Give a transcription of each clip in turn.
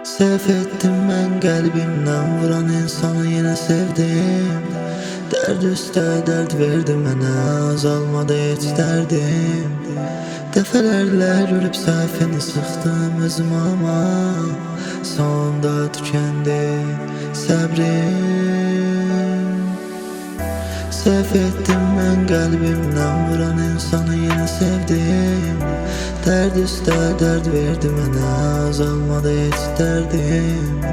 Səhv etdim mən qəlbimdən vuran insanı yenə sevdim. Dərd üstə dərd verdi mənə, azalmadı heç dərdim. Dəfələrlə görüb səhvini sıxdım özüm ama sonda tükəndi səbrim. Səhv etdim mən qəlbimdən vuran insanı yenə sevdim. Dərd üstə dərd verdi mənə, azalmadı heç dərdim.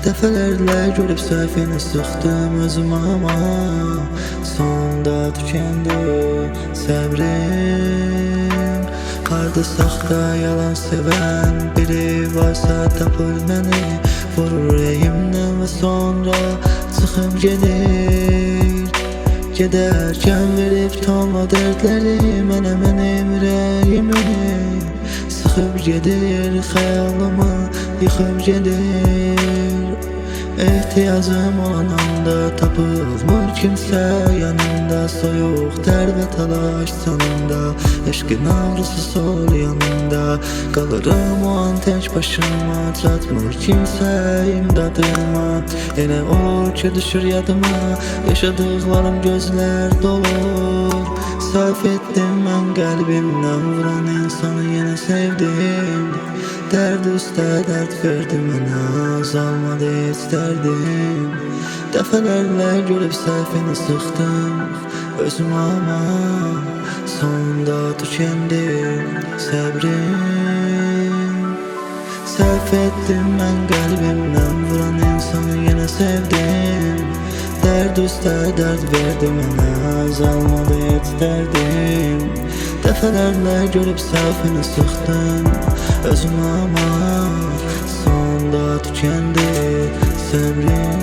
Dəfələrlə görüb səhvini sıxdım özüm ama sonda tükəndi səbrim. Harda saxta yalan sevən biri varsa tapır məni, vurur ürəyimdən və sonra çıxıb gedir. Gedərkən verib tonla dərdləri mənə mənim ürəyimi sıxıb gedir, xəyalımı yıxıb gedir. Ehtiyacım olan anda tapılmır kimsə yanımda, soyuq dərd və talaş sonunda, eşqin ağrısı sol yanında. Qalırım o an tək başıma, çatmır kimsə imdadıma. Yenə olur ki düşür yadıma, yaşadıqlarım gözlər dolur. Səhv etdim mən qəlbimdən vuran insanı yenə sevdim. Dərd üstə dərd verdi mənə, azalmadı heç dərdim. Dəfələrlə görüb səhvini sıxdım özüm ama sonda tükəndi səbrim. Səhv etdim mən qəlbimdən vuran insanı yenə sevdim. Dərd üstə dərd verdi mənə, azalmadı heç dərdim. Dəfələrlə görüb səhvini sıxdım özüm ama sonda tükəndi səbrim.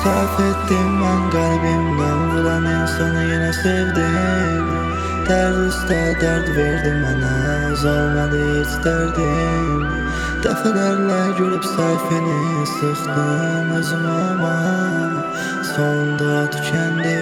Səhv etdim mən qəlbimdən vuran insanı yenə sevdim. Dərd üstə dərd verdi mənə, azalmadı heç dərdim. Dəfələrlə görüb səhvini sıxdım özüm ama sonda tükəndi